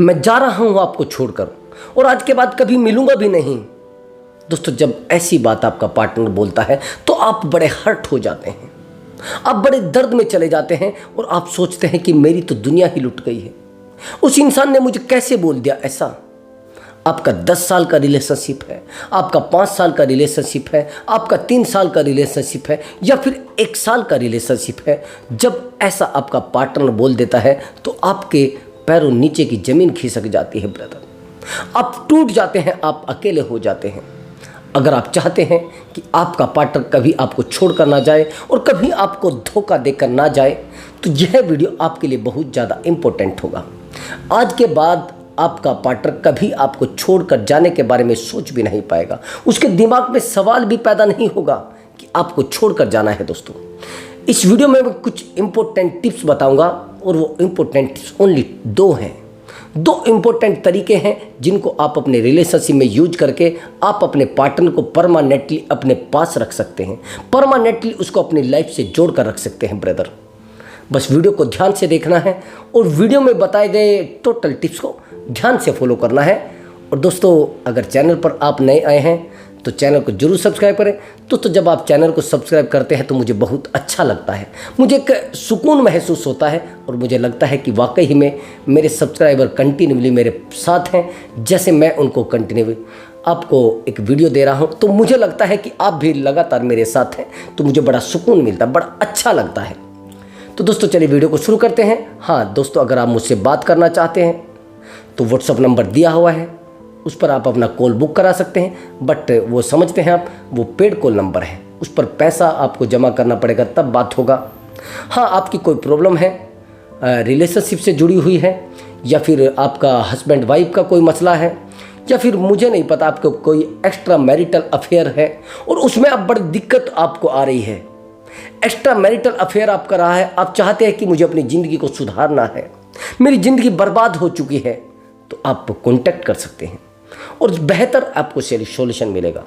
मैं जा रहा हूं आपको छोड़कर और आज के बाद कभी मिलूंगा भी नहीं। दोस्तों, जब ऐसी बात आपका पार्टनर बोलता है तो आप बड़े हर्ट हो जाते हैं, आप बड़े दर्द में चले जाते हैं और आप सोचते हैं कि मेरी तो दुनिया ही लुट गई है। उस इंसान ने मुझे कैसे बोल दिया ऐसा। आपका 10 साल का रिलेशनशिप है, आपका 5 साल का रिलेशनशिप है, आपका 3 साल का रिलेशनशिप है या फिर 1 साल का रिलेशनशिप है। जब ऐसा आपका पार्टनर बोल देता है तो आपके पैरों नीचे की ज़मीन खिसक जाती है ब्रदर। आप टूट जाते हैं, आप अकेले हो जाते हैं। अगर आप चाहते हैं कि आपका पार्टनर कभी आपको छोड़कर ना जाए और कभी आपको धोखा देकर ना जाए तो यह वीडियो आपके लिए बहुत ज़्यादा इम्पोर्टेंट होगा। आज के बाद आपका पार्टनर कभी आपको छोड़कर जाने के बारे में सोच भी नहीं पाएगा, उसके दिमाग में सवाल भी पैदा नहीं होगा कि आपको छोड़कर जाना है। दोस्तों, इस वीडियो में मैं कुछ इम्पोर्टेंट टिप्स बताऊंगा और वो इम्पोर्टेंट टिप्स ओनली 2 हैं। 2 इम्पोर्टेंट तरीके हैं जिनको आप अपने रिलेशनशिप में यूज करके आप अपने पार्टनर को परमानेंटली अपने पास रख सकते हैं, परमानेंटली उसको अपनी लाइफ से जोड़ कर रख सकते हैं ब्रदर। बस वीडियो को ध्यान से देखना है और वीडियो में बताए गए टोटल टिप्स को ध्यान से फॉलो करना है। और दोस्तों, अगर चैनल पर आप नए आए हैं तो चैनल को जरूर सब्सक्राइब करें। दोस्तों, जब आप चैनल को सब्सक्राइब करते हैं तो मुझे बहुत अच्छा लगता है, मुझे एक सुकून महसूस होता है और मुझे लगता है कि वाकई ही में मेरे सब्सक्राइबर कंटिन्यूली मेरे साथ हैं। जैसे मैं उनको कंटिन्यू आपको एक वीडियो दे रहा हूँ तो मुझे लगता है कि आप भी लगातार मेरे साथ हैं, तो मुझे बड़ा सुकून मिलता है, बड़ा अच्छा लगता है। तो दोस्तों, चलिए वीडियो को शुरू करते हैं। हाँ दोस्तों, अगर आप मुझसे बात करना चाहते हैं तो व्हाट्सअप नंबर दिया हुआ है, उस पर आप अपना कॉल बुक करा सकते हैं। बट वो समझते हैं आप, वो पेड कॉल नंबर है, उस पर पैसा आपको जमा करना पड़ेगा तब बात होगा। हाँ, आपकी कोई प्रॉब्लम है, रिलेशनशिप से जुड़ी हुई है या फिर आपका हस्बैंड वाइफ का कोई मसला है या फिर मुझे नहीं पता आपको कोई एक्स्ट्रा मैरिटल अफेयर है और उसमें अब बड़ी दिक्कत आपको आ रही है, एक्स्ट्रा मैरिटल अफेयर आपका रहा है, आप चाहते हैं कि मुझे अपनी ज़िंदगी को सुधारना है, मेरी ज़िंदगी बर्बाद हो चुकी है, तो आप कॉन्टैक्ट कर सकते हैं और बेहतर आपको सॉल्यूशन मिलेगा।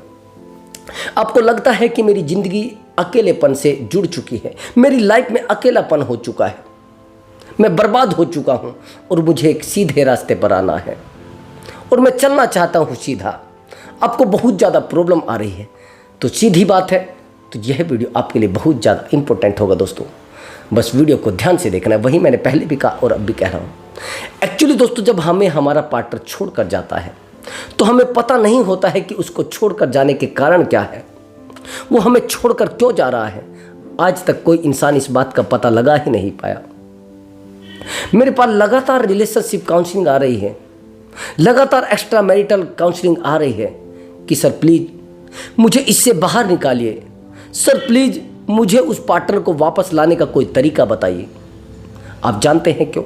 आपको लगता है कि मेरी ज़िंदगी अकेलेपन से जुड़ चुकी है, मेरी लाइफ में अकेलापन हो चुका है, मैं बर्बाद हो चुका हूँ और मुझे एक सीधे रास्ते पर आना है और मैं चलना चाहता हूँ सीधा, आपको बहुत ज़्यादा प्रॉब्लम आ रही है, तो सीधी बात है, तो यह वीडियो आपके लिए बहुत ज़्यादा इंपॉर्टेंट होगा। दोस्तों, बस वीडियो को ध्यान से देखना है, वही मैंने पहले भी कहा और अब भी कह रहा हूँ। एक्चुअली दोस्तों, जब हमें हमारा पार्टनर छोड़कर जाता है तो हमें पता नहीं होता है कि उसको छोड़कर जाने के कारण क्या है, वो हमें छोड़कर क्यों जा रहा है। आज तक कोई इंसान इस बात का पता लगा ही नहीं पाया। मेरे पास लगातार रिलेशनशिप काउंसलिंग आ रही है, लगातार एक्स्ट्रा मैरिटल काउंसलिंग आ रही है कि सर प्लीज़ मुझे इससे बाहर निकालिए, सर प्लीज़ मुझे उस पार्टनर को वापस लाने का कोई तरीका बताइए। आप जानते हैं क्यों?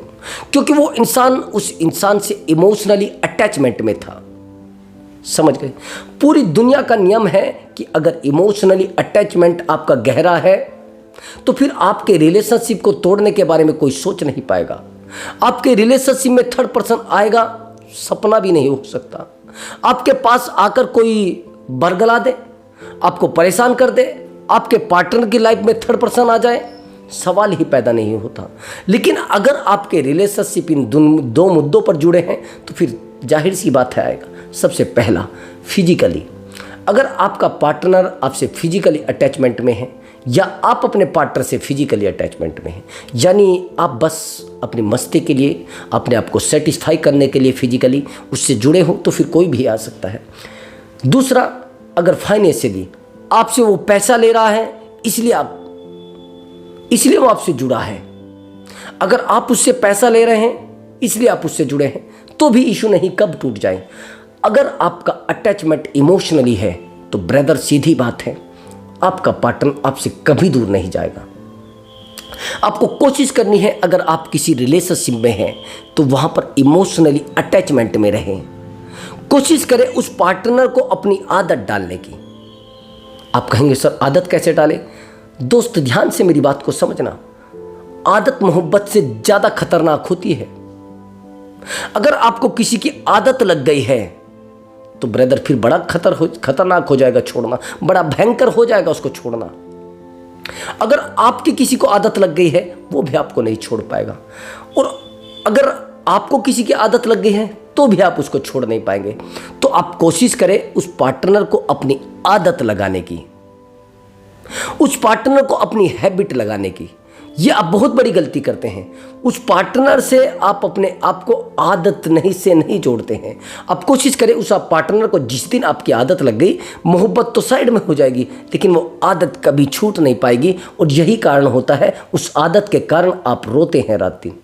क्योंकि वो इंसान उस इंसान से इमोशनली अटैचमेंट में था। समझ गए? पूरी दुनिया का नियम है कि अगर इमोशनली अटैचमेंट आपका गहरा है तो फिर आपके रिलेशनशिप को तोड़ने के बारे में कोई सोच नहीं पाएगा। आपके रिलेशनशिप में थर्ड पर्सन आएगा, सपना भी नहीं हो सकता। आपके पास आकर कोई बरगला दे, आपको परेशान कर दे, आपके पार्टनर की लाइफ में थर्ड पर्सन आ जाए, सवाल ही पैदा नहीं होता। लेकिन अगर आपके रिलेशनशिप इन 2 मुद्दों पर जुड़े हैं तो फिर जाहिर सी बात है आएगा। सबसे पहला, फिजिकली। अगर आपका पार्टनर आपसे फिजिकली अटैचमेंट में है या आप अपने पार्टनर से फिजिकली अटैचमेंट में हैं, यानी आप बस अपनी मस्ती के लिए, अपने आप को सेटिस्फाई करने के लिए फिजिकली उससे जुड़े हो, तो फिर कोई भी आ सकता है। दूसरा, अगर फाइनेंशियली आपसे वो पैसा ले रहा है इसलिए वो आपसे जुड़ा है, अगर आप उससे पैसा ले रहे हैं इसलिए आप उससे जुड़े हैं, तो भी इशू नहीं, कब टूट जाए। अगर आपका अटैचमेंट इमोशनली है तो ब्रदर, सीधी बात है, आपका पार्टनर आपसे कभी दूर नहीं जाएगा। आपको कोशिश करनी है, अगर आप किसी रिलेशनशिप में हैं तो वहां पर इमोशनली अटैचमेंट में रहें। कोशिश करें उस पार्टनर को अपनी आदत डालने की। आप कहेंगे सर आदत कैसे डालें? दोस्त, ध्यान से मेरी बात को समझना। आदत मोहब्बत से ज़्यादा खतरनाक होती है। अगर आपको किसी की आदत लग गई है तो ब्रदर फिर बड़ा खतरनाक हो जाएगा छोड़ना, बड़ा भयंकर हो जाएगा उसको छोड़ना। अगर आपकी किसी को आदत लग गई है वो भी आपको नहीं छोड़ पाएगा। और अगर आपको किसी की आदत लग गई है तो भी आप उसको छोड़ नहीं पाएंगे। तो आप कोशिश करें उस पार्टनर को अपनी आदत लगाने की, उस पार्टनर को अपनी हैबिट लगाने की। ये आप बहुत बड़ी गलती करते हैं। उस पार्टनर से आप अपने आप को आदत से नहीं जोड़ते हैं। आप कोशिश करें उस आप पार्टनर को, जिस दिन आपकी आदत लग गई, मोहब्बत तो साइड में हो जाएगी लेकिन वो आदत कभी छूट नहीं पाएगी। और यही कारण होता है, उस आदत के कारण आप रोते हैं रात दिन।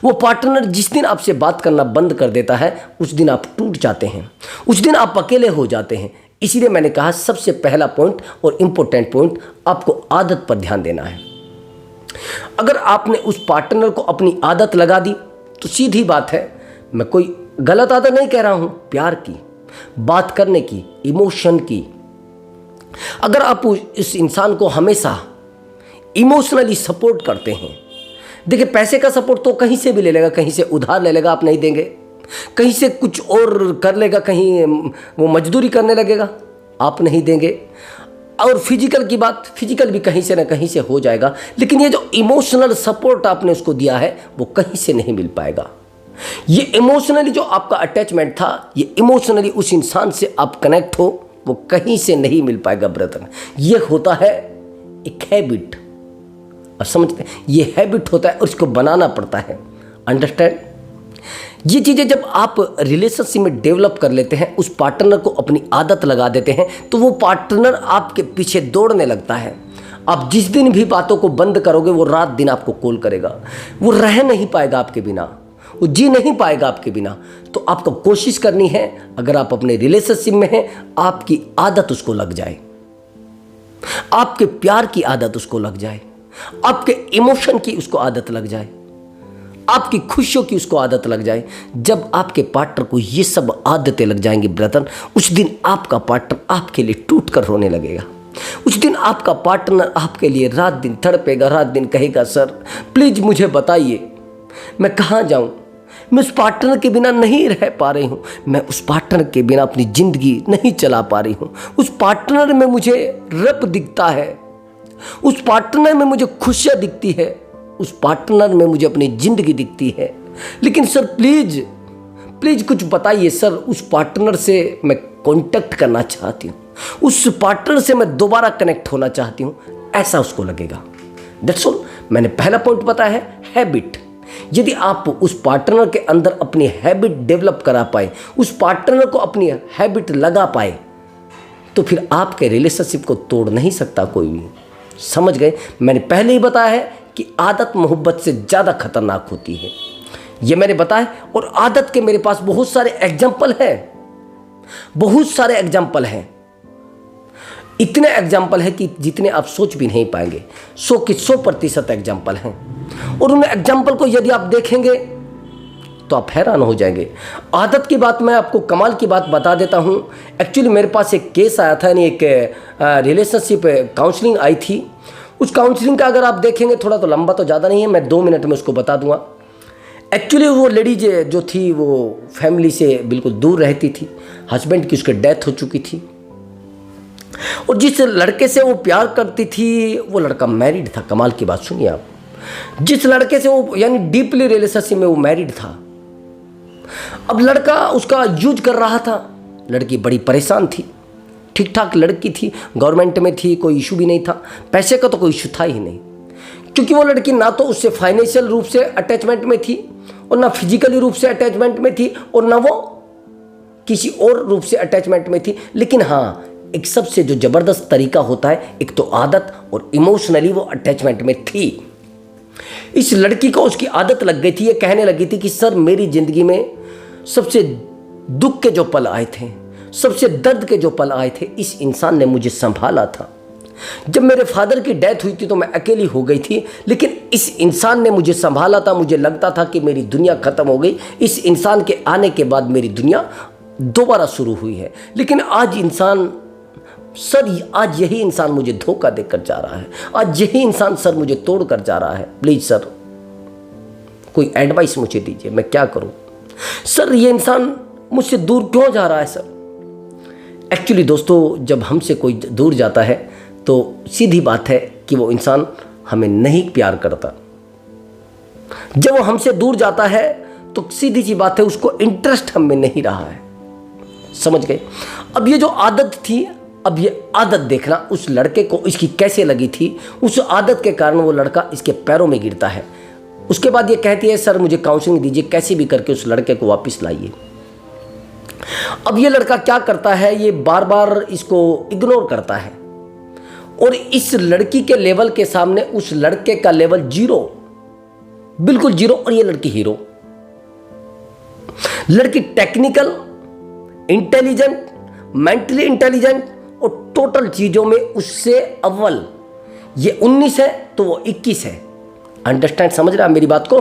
वो पार्टनर जिस दिन आपसे बात करना बंद कर देता है, उस दिन आप टूट जाते हैं, उस दिन आप अकेले हो जाते हैं। इसीलिए मैंने कहा सबसे पहला पॉइंट और इम्पोर्टेंट पॉइंट, आपको आदत पर ध्यान देना है। अगर आपने उस पार्टनर को अपनी आदत लगा दी तो सीधी बात है, मैं कोई गलत आदत नहीं कह रहा हूं, प्यार की, बात करने की, इमोशन की। अगर आप इस इंसान को हमेशा इमोशनली सपोर्ट करते हैं, देखिए पैसे का सपोर्ट तो कहीं से भी ले लेगा, कहीं से उधार ले लेगा, आप नहीं देंगे, कहीं से कुछ और कर लेगा, कहीं वो मजदूरी करने लगेगा, आप नहीं देंगे। और फिजिकल की बात, फिजिकल भी कहीं से ना कहीं से हो जाएगा, लेकिन ये जो इमोशनल सपोर्ट आपने उसको दिया है वो कहीं से नहीं मिल पाएगा। ये इमोशनली जो आपका अटैचमेंट था, ये इमोशनली उस इंसान से आप कनेक्ट हो, वो कहीं से नहीं मिल पाएगा ब्रदर। ये होता है एक हैबिट, आप समझते हैं, ये हैबिट होता है और इसको बनाना पड़ता है। अंडरस्टैंड? ये चीज़ें जब आप रिलेशनशिप में डेवलप कर लेते हैं, उस पार्टनर को अपनी आदत लगा देते हैं, तो वो पार्टनर आपके पीछे दौड़ने लगता है। आप जिस दिन भी बातों को बंद करोगे, वो रात दिन आपको कॉल करेगा, वो रह नहीं पाएगा आपके बिना, वो जी नहीं पाएगा आपके बिना। तो आपको कोशिश करनी है, अगर आप अपने रिलेशनशिप में हैं, आपकी आदत उसको लग जाए, आपके प्यार की आदत उसको लग जाए, आपके इमोशन की उसको आदत लग जाए, आपकी खुशियों की उसको आदत लग जाए। जब आपके पार्टनर को ये सब आदतें लग जाएंगी ब्रदर, उस दिन आपका पार्टनर आपके लिए टूट कर रोने लगेगा। उस दिन आपका पार्टनर आपके लिए रात दिन तड़पेगा, रात दिन कहेगा, सर प्लीज मुझे बताइए मैं कहाँ जाऊँ, मैं उस पार्टनर के बिना नहीं रह पा रही हूँ, मैं उस पार्टनर के बिना अपनी ज़िंदगी नहीं चला पा रही हूँ। उस पार्टनर में मुझे रब दिखता है, उस पार्टनर में मुझे खुशियाँ दिखती है, उस पार्टनर में मुझे अपनी ज़िंदगी दिखती है, लेकिन सर प्लीज़ प्लीज़ कुछ बताइए सर, उस पार्टनर से मैं कांटेक्ट करना चाहती हूँ, उस पार्टनर से मैं दोबारा कनेक्ट होना चाहती हूँ, ऐसा उसको लगेगा। That's all. मैंने पहला पॉइंट बताया है हैबिट। यदि आप उस पार्टनर के अंदर अपनी हैबिट डेवलप करा पाए, उस पार्टनर को अपनी हैबिट लगा पाए, तो फिर आपके रिलेशनशिप को तोड़ नहीं सकता कोई भी। समझ गए? मैंने पहले ही बताया है कि आदत मोहब्बत से ज़्यादा खतरनाक होती है, ये मैंने बताया। और आदत के मेरे पास बहुत सारे एग्जाम्पल हैं, बहुत सारे एग्जाम्पल हैं, इतने एग्जाम्पल हैं कि जितने आप सोच भी नहीं पाएंगे। 100 की 100% एग्जाम्पल हैं, और उन एग्जाम्पल को यदि आप देखेंगे तो आप हैरान हो जाएंगे। आदत की बात मैं आपको कमाल की बात बता देता हूँ। एक्चुअली मेरे पास एक केस आया था, यानी एक रिलेशनशिप काउंसलिंग आई थी। उस काउंसलिंग का अगर आप देखेंगे, थोड़ा तो लंबा तो ज़्यादा नहीं है, मैं 2 मिनट में उसको बता दूंगा। एक्चुअली वो लेडी जो थी वो फैमिली से बिल्कुल दूर रहती थी, हस्बैंड की उसकी डेथ हो चुकी थी, और जिस लड़के से वो प्यार करती थी वो लड़का मैरिड था। कमाल की बात सुनिए आप, जिस लड़के से वो यानी डीपली रिलेशनशिप में वो मैरिड था, अब लड़का उसका यूज कर रहा था। लड़की बड़ी परेशान थी, ठीक ठाक लड़की थी, गवर्नमेंट में थी, कोई इशू भी नहीं था, पैसे का तो कोई इशू था ही नहीं, क्योंकि वो लड़की ना तो उससे फाइनेंशियल रूप से अटैचमेंट में थी, और ना फिजिकली रूप से अटैचमेंट में थी, और ना वो किसी और रूप से अटैचमेंट में थी। लेकिन हाँ, एक सबसे जो ज़बरदस्त तरीका होता है, एक तो आदत, और इमोशनली वो अटैचमेंट में थी। इस लड़की को उसकी आदत लग गई थी, ये कहने लगी थी कि सर मेरी ज़िंदगी में सबसे दुख के जो पल आए थे, सबसे दर्द के जो पल आए थे, इस इंसान ने मुझे संभाला था। जब मेरे फादर की डेथ हुई थी तो मैं अकेली हो गई थी, लेकिन इस इंसान ने मुझे संभाला था। मुझे लगता था कि मेरी दुनिया ख़त्म हो गई, इस इंसान के आने के बाद मेरी दुनिया दोबारा शुरू हुई है। लेकिन आज यही इंसान मुझे धोखा देकर जा रहा है, आज यही इंसान सर मुझे तोड़ कर जा रहा है। प्लीज़ सर कोई एडवाइस मुझे दीजिए, मैं क्या करूं सर, ये इंसान मुझसे दूर क्यों जा रहा है सर। एक्चुअली दोस्तों, जब हमसे कोई दूर जाता है तो सीधी बात है कि वो इंसान हमें नहीं प्यार करता। जब वो हमसे दूर जाता है तो सीधी सी बात है उसको इंटरेस्ट हम में नहीं रहा है। समझ गए? अब ये जो आदत थी, अब ये आदत देखना उस लड़के को इसकी कैसे लगी थी। उस आदत के कारण वो लड़का इसके पैरों में गिरता है। उसके बाद ये कहती है सर मुझे काउंसलिंग दीजिए, कैसे भी करके उस लड़के को वापस लाइए। अब ये लड़का क्या करता है, ये बार बार इसको इग्नोर करता है और इस लड़की के लेवल के सामने उस लड़के का लेवल जीरो, बिल्कुल जीरो, और ये लड़की हीरो। लड़की टेक्निकल, इंटेलिजेंट, मेंटली इंटेलिजेंट और टोटल चीजों में उससे अव्वल। ये 19 है तो वो 21 है। अंडरस्टैंड, समझ रहा है मेरी बात को?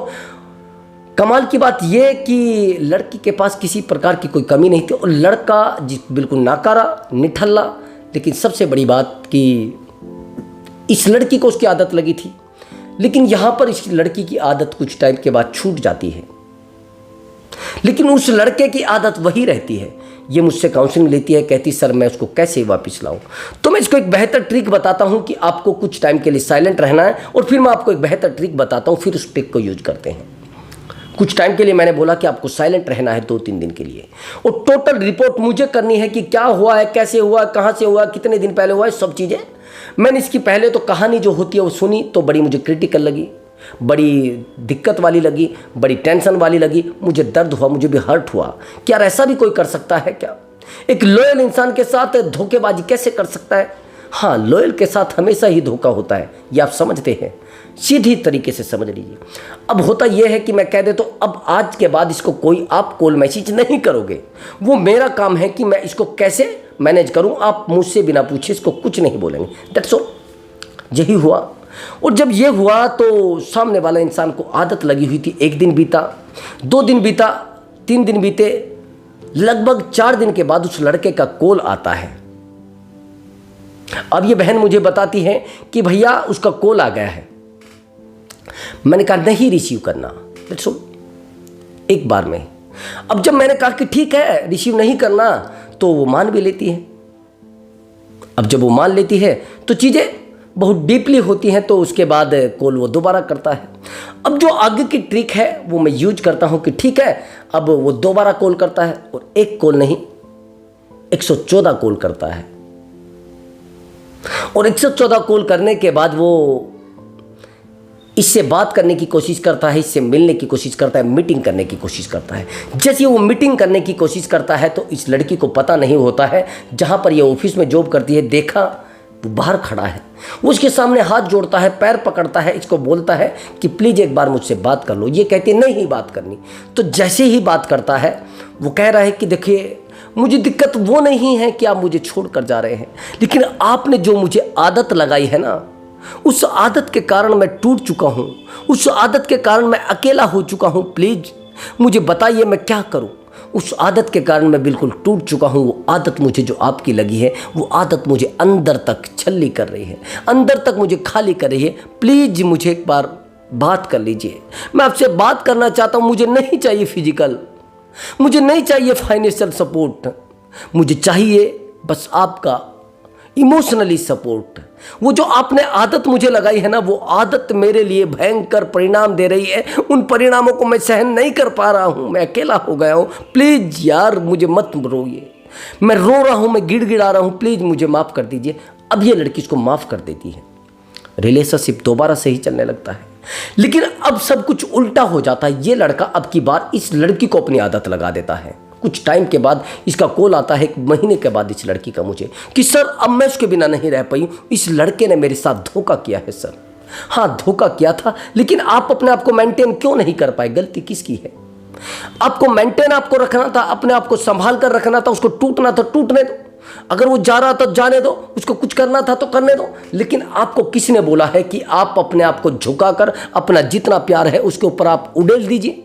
कमाल की बात यह कि लड़की के पास किसी प्रकार की कोई कमी नहीं थी और लड़का बिल्कुल नाकारा, निठल्ला। लेकिन सबसे बड़ी बात कि इस लड़की को उसकी आदत लगी थी, लेकिन यहां पर इस लड़की की आदत कुछ टाइम के बाद छूट जाती है, लेकिन उस लड़के की आदत वही रहती है। ये मुझसे काउंसलिंग लेती है, कहती सर मैं उसको कैसे वापस लाऊं। तो मैं इसको एक बेहतर ट्रिक बताता हूं कि आपको कुछ टाइम के लिए साइलेंट रहना है और फिर मैं आपको एक बेहतर ट्रिक बताता हूं, फिर उस ट्रिक को यूज करते हैं। कुछ टाइम के लिए मैंने बोला कि आपको साइलेंट रहना है 2-3 दिन के लिए, और टोटल रिपोर्ट मुझे करनी है कि क्या हुआ है, कैसे हुआ, कहां से हुआ, कितने दिन पहले हुआ है, सब चीजें। मैंने इसकी पहले तो कहानी जो होती है वो सुनी, तो बड़ी मुझे क्रिटिकल लगी, बड़ी दिक्कत वाली लगी, बड़ी टेंशन वाली लगी। मुझे दर्द हुआ, मुझे भी हर्ट हुआ कि यार ऐसा भी कोई कर सकता है क्या? एक लॉयल इंसान के साथ धोखेबाजी कैसे कर सकता है? हाँ, लॉयल के साथ हमेशा ही धोखा होता है, ये आप समझते हैं, सीधी तरीके से समझ लीजिए। अब होता यह है कि मैं कह दे तो अब आज के बाद इसको कोई आप कॉल मैसेज नहीं करोगे, वो मेरा काम है कि मैं इसको कैसे मैनेज करूं। आप मुझसे बिना पूछे इसको कुछ नहीं बोलेंगे, दैट्स ऑल। यही हुआ। और जब ये हुआ तो सामने वाला इंसान को आदत लगी हुई थी। 1 दिन बीता, 2 दिन बीता, 3 दिन बीते, लगभग 4 दिन के बाद उस लड़के का कॉल आता है। अब ये बहन मुझे बताती है कि भैया उसका कॉल आ गया है। मैंने कहा नहीं रिसीव करना, दैट्स ऑल, एक बार में। अब जब मैंने कहा कि ठीक है रिसीव नहीं करना, तो वो मान भी लेती है। अब जब वो मान लेती है तो चीजें बहुत डीपली होती हैं, तो उसके बाद कॉल वो दोबारा करता है। अब जो आगे की ट्रिक है वो मैं यूज करता हूं कि ठीक है, अब वो दोबारा कॉल करता है और एक कॉल नहीं 114 कॉल करता है। और 114 कॉल करने के बाद वो इससे बात करने की कोशिश करता है, इससे मिलने की कोशिश करता है, मीटिंग करने की कोशिश करता है। जैसे वो मीटिंग करने की कोशिश करता है तो इस लड़की को पता नहीं होता है, जहां पर ये ऑफिस में जॉब करती है, देखा वो बाहर खड़ा है। वो उसके सामने हाथ जोड़ता है, पैर पकड़ता है, इसको बोलता है कि प्लीज एक बार मुझसे बात कर लो। ये कहती है नहीं बात करनी। तो जैसे ही बात करता है वो कह रहा है कि देखिए मुझे दिक्कत वो नहीं है कि आप मुझे छोड़कर जा रहे हैं, लेकिन आपने जो मुझे आदत लगाई है ना, उस आदत के कारण मैं टूट चुका हूं, उस आदत के कारण मैं अकेला हो चुका हूं। प्लीज मुझे बताइए मैं क्या करूं। उस आदत के कारण मैं बिल्कुल टूट चुका हूं। वो आदत मुझे जो आपकी लगी है, वो आदत मुझे अंदर तक छल्ली कर रही है, अंदर तक मुझे खाली कर रही है। प्लीज मुझे एक बार बात कर लीजिए। मैं आपसे बात करना चाहता हूं। मुझे नहीं चाहिए फिजिकल, मुझे नहीं चाहिए फाइनेंशियल सपोर्ट, मुझे चाहिए बस आपका इमोशनली सपोर्ट। वो जो आपने आदत मुझे लगाई है ना, वो आदत मेरे लिए भयंकर परिणाम दे रही है। उन परिणामों को मैं सहन नहीं कर पा रहा हूँ, मैं अकेला हो गया हूँ। प्लीज यार मुझे मत रोइए, मैं रो रहा हूँ, मैं गिड़गिड़ा रहा हूँ, प्लीज मुझे माफ़ कर दीजिए। अब ये लड़की इसको माफ़ कर देती है, रिलेशनशिप दोबारा सही चलने लगता है। लेकिन अब सब कुछ उल्टा हो जाता है। ये लड़का अब की बार इस लड़की को अपनी आदत लगा देता है। कुछ टाइम के बाद इसका कॉल आता है, 1 महीने के बाद इस लड़की का मुझे, कि सर अब मैं उसके बिना नहीं रह पाई, इस लड़के ने मेरे साथ धोखा किया है सर। हाँ धोखा किया था, लेकिन आप अपने आप को मेंटेन क्यों नहीं कर पाए? गलती किसकी है? आपको मेंटेन आपको रखना था, अपने आप को संभाल कर रखना था। उसको टूटना था टूटने दो, अगर वो जा रहा था जाने दो, उसको कुछ करना था तो करने दो। लेकिन आपको किसने बोला है कि आप अपने आप को झुकाकर अपना जितना प्यार है उसके ऊपर आप उड़ेल दीजिए?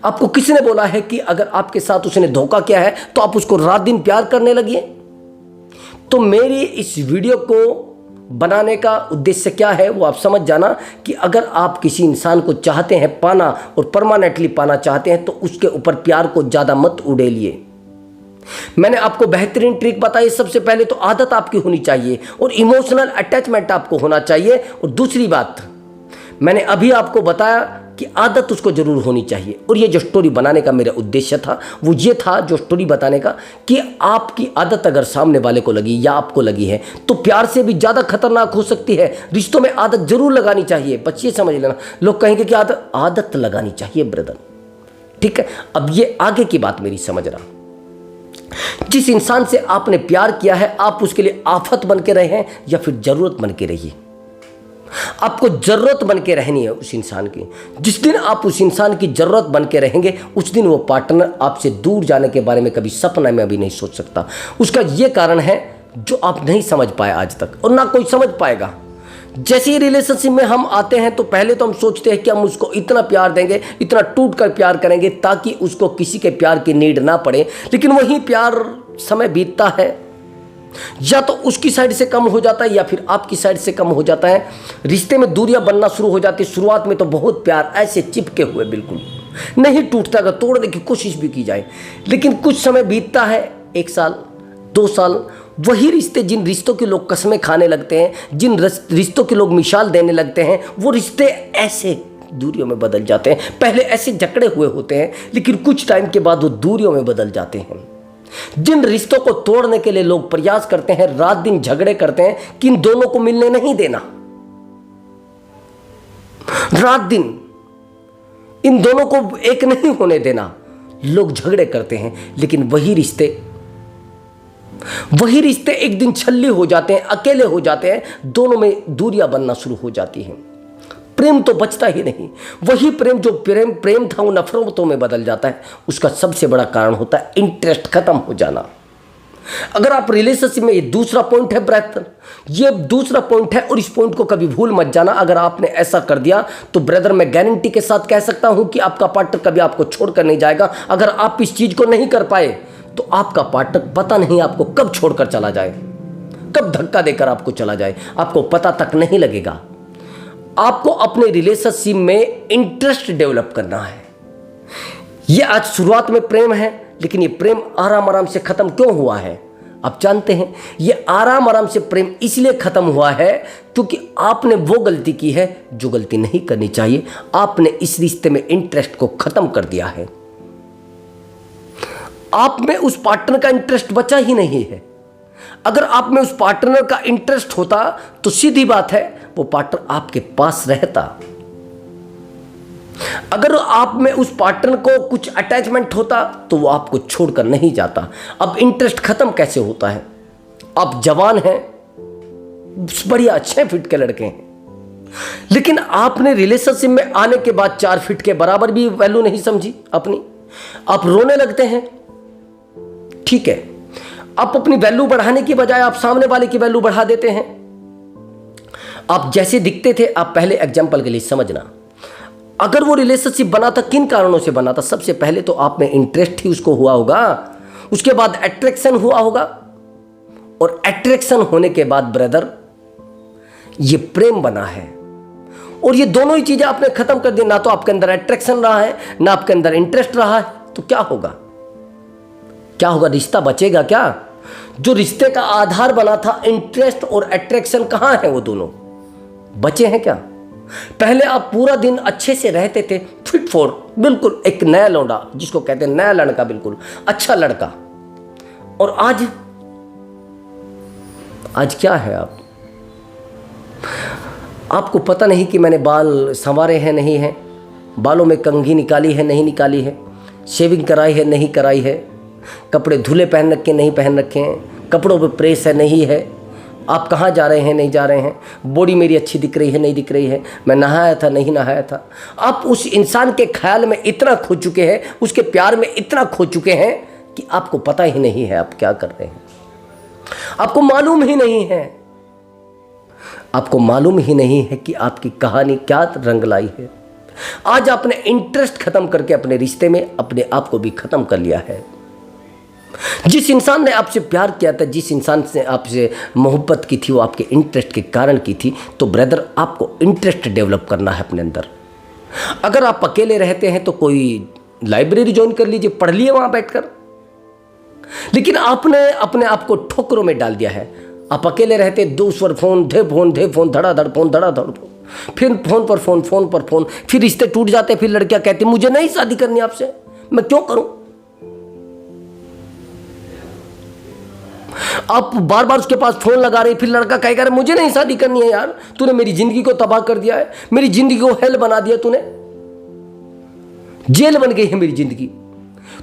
आपको किसने बोला है कि अगर आपके साथ उसने धोखा किया है तो आप उसको रात दिन प्यार करने लगिए? तो मेरी इस वीडियो को बनाने का उद्देश्य क्या है वो आप समझ जाना, कि अगर आप किसी इंसान को चाहते हैं पाना और परमानेंटली पाना चाहते हैं तो उसके ऊपर प्यार को ज़्यादा मत उड़ेलिए। मैंने आपको बेहतरीन ट्रिक बताई। सबसे पहले तो आदत आपकी होनी चाहिए और इमोशनल अटैचमेंट आपको होना चाहिए। और दूसरी बात मैंने अभी आपको बताया कि आदत उसको जरूर होनी चाहिए। और ये जो स्टोरी बनाने का मेरा उद्देश्य था वो ये था, जो स्टोरी बताने का, कि आपकी आदत अगर सामने वाले को लगी या आपको लगी है तो प्यार से भी ज़्यादा खतरनाक हो सकती है। रिश्तों में आदत जरूर लगानी चाहिए, बस ये समझ लेना। लोग कहेंगे कि आदत लगानी चाहिए ब्रदर, ठीक है। अब ये आगे की बात मेरी समझना। जिस इंसान से आपने प्यार किया है, आप उसके लिए आफत बन के रहे हैं या फिर जरूरत बन के रहिए। आपको जरूरत बन के रहनी है उस इंसान की। जिस दिन आप उस इंसान की जरूरत बन के रहेंगे, उस दिन वो पार्टनर आपसे दूर जाने के बारे में कभी सपना में भी नहीं सोच सकता। उसका ये कारण है जो आप नहीं समझ पाए आज तक, और ना कोई समझ पाएगा। जैसे ही रिलेशनशिप में हम आते हैं तो पहले तो हम सोचते हैं कि हम उसको इतना प्यार देंगे, इतना टूट कर प्यार करेंगे ताकि उसको किसी के प्यार की नीड ना पड़े। लेकिन वही प्यार समय बीतता है, या तो उसकी साइड से कम हो जाता है या फिर आपकी साइड से कम हो जाता है। रिश्ते में दूरियां बनना शुरू हो जाती है। शुरुआत में तो बहुत प्यार ऐसे चिपके हुए बिल्कुल नहीं टूटता, अगर तोड़ने की कोशिश भी की जाए। लेकिन कुछ समय बीतता है, 1 साल 2 साल, वही रिश्ते, जिन रिश्तों के लोग कस्में खाने लगते हैं, जिन रिश्तों के लोग मिसाल देने लगते हैं, वो रिश्ते ऐसे दूरियों में बदल जाते हैं। पहले ऐसे जकड़े हुए होते हैं, लेकिन कुछ टाइम के बाद वो दूरियों में बदल जाते हैं। जिन रिश्तों को तोड़ने के लिए लोग प्रयास करते हैं, रात दिन झगड़े करते हैं कि इन दोनों को मिलने नहीं देना, रात दिन इन दोनों को एक नहीं होने देना, लोग झगड़े करते हैं। लेकिन वही रिश्ते एक दिन छल्ली हो जाते हैं, अकेले हो जाते हैं, दोनों में दूरियां बनना शुरू हो जाती हैं। प्रेम तो बचता ही नहीं। वही प्रेम जो प्रेम था वो नफरतों में बदल जाता है। उसका सबसे बड़ा कारण होता है इंटरेस्ट खत्म हो जाना। अगर आप रिलेशनशिप में, ये दूसरा पॉइंट है ब्रदर, ये दूसरा पॉइंट है, और इस पॉइंट को कभी भूल मत जाना। अगर आपने ऐसा कर दिया तो ब्रदर मैं गारंटी के साथ कह सकता हूं कि आपका पार्टनर कभी आपको छोड़कर नहीं जाएगा। अगर आप इस चीज को नहीं कर पाए तो आपका पार्टनर पता नहीं आपको कब छोड़कर चला जाए, कब धक्का देकर आपको चला जाए, आपको पता तक नहीं लगेगा। आपको अपने रिलेशनशिप में इंटरेस्ट डेवलप करना है। ये आज शुरुआत में प्रेम है, लेकिन ये प्रेम आराम आराम से खत्म क्यों हुआ है आप जानते हैं? ये आराम आराम से प्रेम इसलिए खत्म हुआ है क्योंकि आपने वो गलती की है जो गलती नहीं करनी चाहिए। आपने इस रिश्ते में इंटरेस्ट को खत्म कर दिया है। आप में उस पार्टनर का इंटरेस्ट बचा ही नहीं है। अगर आप में उस पार्टनर का इंटरेस्ट होता तो सीधी बात है वो पार्टनर आपके पास रहता। अगर आप में उस पार्टनर को कुछ अटैचमेंट होता तो वो आपको छोड़कर नहीं जाता। अब इंटरेस्ट खत्म कैसे होता है? आप जवान हैं, बढ़िया अच्छे फिट के लड़के हैं, लेकिन आपने रिलेशनशिप में आने के बाद 4 फीट के बराबर भी वैल्यू नहीं समझी अपनी। आप रोने लगते हैं, ठीक है, आप अपनी वैल्यू बढ़ाने की बजाय आप सामने वाले की वैल्यू बढ़ा देते हैं। आप जैसे दिखते थे, आप पहले एग्जांपल के लिए समझना, अगर वो रिलेशनशिप बना था किन कारणों से बना था? सबसे पहले तो आप में इंटरेस्ट ही उसको हुआ होगा, उसके बाद अट्रैक्शन हुआ होगा, और अट्रैक्शन होने के बाद ब्रदर ये प्रेम बना है। और ये दोनों ही चीजें आपने खत्म कर दी। ना तो आपके अंदर अट्रैक्शन रहा है, ना आपके अंदर इंटरेस्ट रहा है, तो क्या होगा? क्या होगा? रिश्ता बचेगा क्या? जो रिश्ते का आधार बना था इंटरेस्ट और अट्रैक्शन, कहां है वो दोनों? बचे हैं क्या? पहले आप पूरा दिन अच्छे से रहते थे, फिट फॉर, बिल्कुल एक नया लौंडा जिसको कहते हैं नया लड़का, बिल्कुल अच्छा लड़का। और आज क्या है आप? आपको पता नहीं कि मैंने बाल संवारे हैं नहीं है, बालों में कंघी निकाली है नहीं निकाली है, शेविंग कराई है नहीं कराई है, कपड़े धुले पहन रखे नहीं पहन रखे हैं, कपड़ों पे प्रेस है नहीं है, आप कहाँ जा रहे हैं नहीं जा रहे हैं, बॉडी मेरी अच्छी दिख रही है नहीं दिख रही है, मैं नहाया था नहीं नहाया था। आप उस इंसान के ख्याल में इतना खो चुके हैं, उसके प्यार में इतना खो चुके हैं कि आपको पता ही नहीं है आप क्या कर रहे हैं। आपको मालूम ही नहीं है, आपको मालूम ही नहीं है कि आपकी कहानी क्या रंग लाई है। आज आपने इंटरेस्ट खत्म करके अपने रिश्ते में अपने आप को भी खत्म कर लिया है। जिस इंसान ने आपसे प्यार किया था, जिस इंसान से आपसे मोहब्बत की थी, वो आपके इंटरेस्ट के कारण की थी। तो ब्रदर आपको इंटरेस्ट डेवलप करना है अपने अंदर। अगर आप अकेले रहते हैं तो कोई लाइब्रेरी ज्वाइन कर लीजिए, पढ़ लिए वहां बैठकर। लेकिन आपने अपने आप को ठोकरों में डाल दिया है। आप अकेले रहते, दूसर फोन, धे फोन, धड़ाधड़ फोन, धड़ाधड़ फोन, फिर फोन पर फोन, फोन पर फोन, फिर रिश्ते टूट जाते, फिर लड़कियां कहती मुझे नहीं शादी करनी आपसे, मैं क्यों करूं। आप बार बार उसके पास फोन लगा रहे, फिर लड़का कहेगा मुझे नहीं शादी करनी है यार, तूने मेरी जिंदगी को तबाह कर दिया है, मेरी जिंदगी को हेल बना दिया, तूने जेल बन गई है मेरी जिंदगी,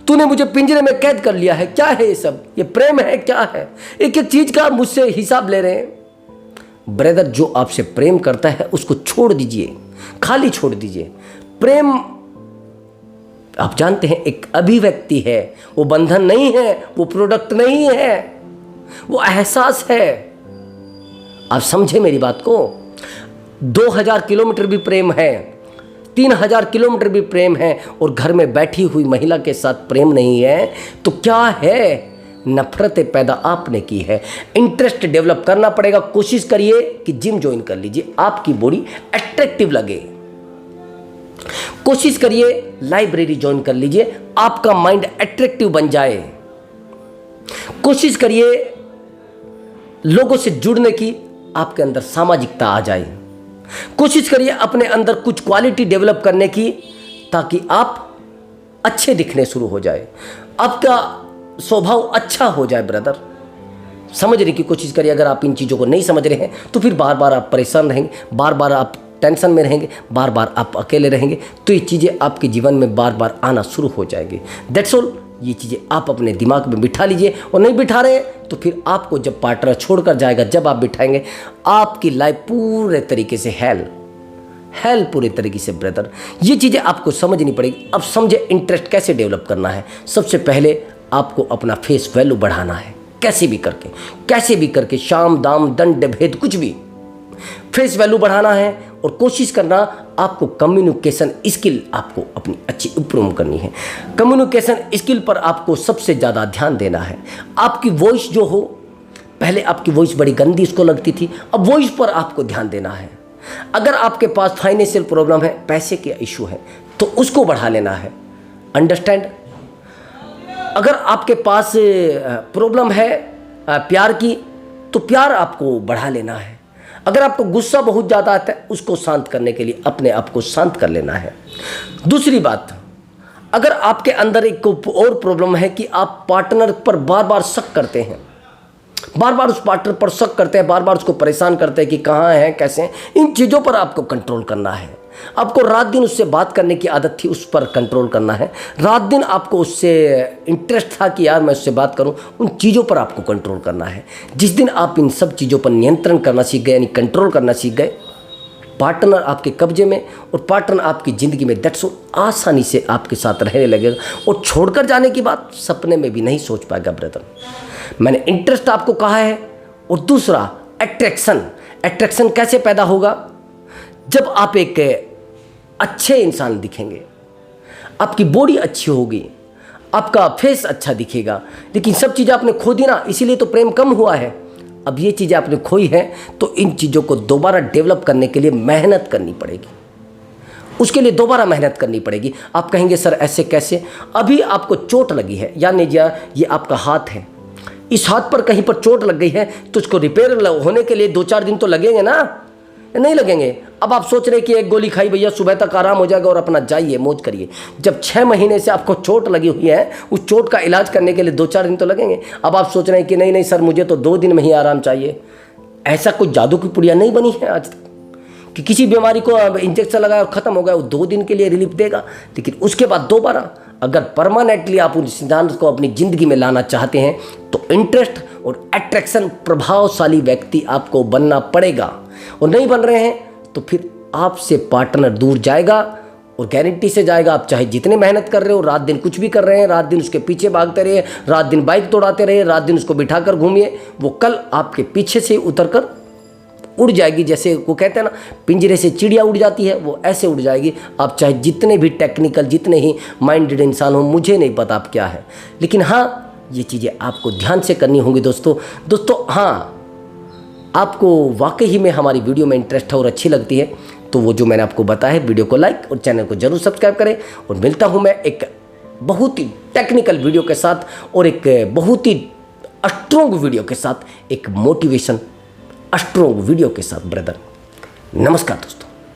तूने मुझे पिंजरे में कैद कर लिया है। क्या है ये सब, ये प्रेम है क्या है? एक एक चीज का मुझसे हिसाब ले रहे हैं। ब्रदर, जो आपसे प्रेम करता है उसको छोड़ दीजिए, खाली छोड़ दीजिए। प्रेम आप जानते हैं एक अभिव्यक्ति है, वो बंधन नहीं है, वो प्रोडक्ट नहीं है, वो एहसास है। आप समझे मेरी बात को। 2000 किलोमीटर भी प्रेम है, 3000 किलोमीटर भी प्रेम है, और घर में बैठी हुई महिला के साथ प्रेम नहीं है तो क्या है? नफरतें पैदा आपने की है। इंटरेस्ट डेवलप करना पड़ेगा। कोशिश करिए कि जिम ज्वाइन कर लीजिए, आपकी बॉडी अट्रैक्टिव लगे। कोशिश करिए लाइब्रेरी ज्वाइन कर लीजिए, आपका माइंड अट्रैक्टिव बन जाए। कोशिश करिए लोगों से जुड़ने की, आपके अंदर सामाजिकता आ जाए। कोशिश करिए अपने अंदर कुछ क्वालिटी डेवलप करने की, ताकि आप अच्छे दिखने शुरू हो जाए, आपका स्वभाव अच्छा हो जाए। ब्रदर, समझने की कोशिश करिए। अगर आप इन चीज़ों को नहीं समझ रहे हैं तो फिर बार बार आप परेशान रहेंगे, बार बार आप टेंशन में रहेंगे, बार बार आप अकेले रहेंगे, तो ये चीज़ें आपके जीवन में बार बार आना शुरू हो जाएगी। That's all. ये चीज़ें आप अपने दिमाग में बिठा लीजिए, और नहीं बिठा रहे तो फिर आपको जब पार्टनर छोड़कर जाएगा, जब आप बिठाएंगे, आपकी लाइफ पूरे तरीके से हेल पूरे तरीके से। ब्रदर, ये चीज़ें आपको समझनी पड़ेगी। अब समझे इंटरेस्ट कैसे डेवलप करना है। सबसे पहले आपको अपना फेस वैल्यू बढ़ाना है, कैसे भी करके, शाम दाम दंड भेद कुछ भी, फेस वैल्यू बढ़ाना है। और कोशिश करना आपको कम्युनिकेशन स्किल आपको अपनी अच्छी इंप्रूव करनी है। कम्युनिकेशन स्किल पर आपको सबसे ज़्यादा ध्यान देना है। आपकी वॉइस जो हो, पहले आपकी वॉइस बड़ी गंदी उसको लगती थी, अब वॉइस पर आपको ध्यान देना है। अगर आपके पास फाइनेंशियल प्रॉब्लम है, पैसे के इशू है, तो उसको बढ़ा लेना है। अंडरस्टैंड। अगर आपके पास प्रॉब्लम है प्यार की, तो प्यार आपको बढ़ा लेना है। अगर आपको गुस्सा बहुत ज़्यादा आता है, उसको शांत करने के लिए अपने आप को शांत कर लेना है। दूसरी बात, अगर आपके अंदर एक और प्रॉब्लम है कि आप पार्टनर पर बार बार शक करते हैं, बार बार उस पार्टनर पर शक करते हैं, बार बार उसको परेशान करते हैं कि कहाँ हैं, कैसे हैं, इन चीज़ों पर आपको कंट्रोल करना है। आपको रात दिन उससे बात करने की आदत थी, उस पर कंट्रोल करना है। रात दिन आपको उससे इंटरेस्ट था कि यार मैं उससे बात करूं, उन चीज़ों पर आपको कंट्रोल करना है। जिस दिन आप इन सब चीज़ों पर नियंत्रण करना सीख गए, यानी कंट्रोल करना सीख गए, पार्टनर आपके कब्जे में और पार्टनर आपकी ज़िंदगी में दैट्स आसानी से आपके साथ रहने लगेगा। और छोड़कर जाने की बात सपने में भी नहीं सोच पाएगा। ब्रदर, मैंने इंटरेस्ट आपको कहा है। और दूसरा, अट्रैक्शन कैसे पैदा होगा? जब आप एक अच्छे इंसान दिखेंगे, आपकी बॉडी अच्छी होगी, आपका फेस अच्छा दिखेगा। लेकिन सब चीज़ें आपने खो दी ना, इसीलिए तो प्रेम कम हुआ है। अब ये चीज़ें आपने खोई है, तो इन चीज़ों को दोबारा डेवलप करने के लिए मेहनत करनी पड़ेगी। उसके लिए दोबारा मेहनत करनी पड़ेगी। आप कहेंगे सर ऐसे कैसे? अभी आपको चोट लगी है, यानी ये आपका हाथ है, इस हाथ पर कहीं पर चोट लग गई है, तो उसको रिपेयर होने के लिए 2-4 दिन तो लगेंगे ना, नहीं लगेंगे? अब आप सोच रहे कि एक गोली खाई भैया सुबह तक आराम हो जाएगा और अपना जाइए मौज करिए। जब 6 महीने से आपको चोट लगी हुई है, उस चोट का इलाज करने के लिए 2-4 दिन तो लगेंगे। अब आप सोच रहे हैं कि नहीं सर मुझे तो 2 दिन में ही आराम चाहिए। ऐसा कोई जादू की पुड़िया नहीं बनी है आज तक कि किसी बीमारी को इंजेक्शन लगाया और ख़त्म हो गया, वो 2 दिन के लिए रिलीफ देगा, लेकिन उसके बाद दोबारा अगर परमानेंटली आप उस सिद्धांत को अपनी ज़िंदगी में लाना चाहते हैं, तो इंटरेस्ट और अट्रैक्शन प्रभावशाली व्यक्ति आपको बनना पड़ेगा। और नहीं बन रहे हैं तो फिर आपसे पार्टनर दूर जाएगा, और गारंटी से जाएगा। आप चाहे जितने मेहनत कर रहे हो, रात दिन कुछ भी कर रहे हैं, रात दिन उसके पीछे भागते रहिए, रात दिन बाइक तोड़ाते रहिए, रात दिन उसको बिठाकर घूमिए, वो कल आपके पीछे से उतर कर उड़ जाएगी। जैसे वो कहते हैं ना, पिंजरे से चिड़िया उड़ जाती है, वो ऐसे उड़ जाएगी। आप चाहे जितने भी टेक्निकल, जितने ही माइंडेड इंसान हो, मुझे नहीं पता आप क्या है, लेकिन हाँ ये चीज़ें आपको ध्यान से करनी होंगी। दोस्तों हाँ, आपको वाकई ही में हमारी वीडियो में इंटरेस्ट है और अच्छी लगती है, तो वो जो मैंने आपको बताया है, वीडियो को लाइक और चैनल को जरूर सब्सक्राइब करें। और मिलता हूँ मैं एक बहुत ही टेक्निकल वीडियो के साथ और एक बहुत ही स्ट्रॉन्ग वीडियो के साथ, एक मोटिवेशन स्ट्रॉन्ग वीडियो के साथ। ब्रदर, नमस्कार दोस्तों।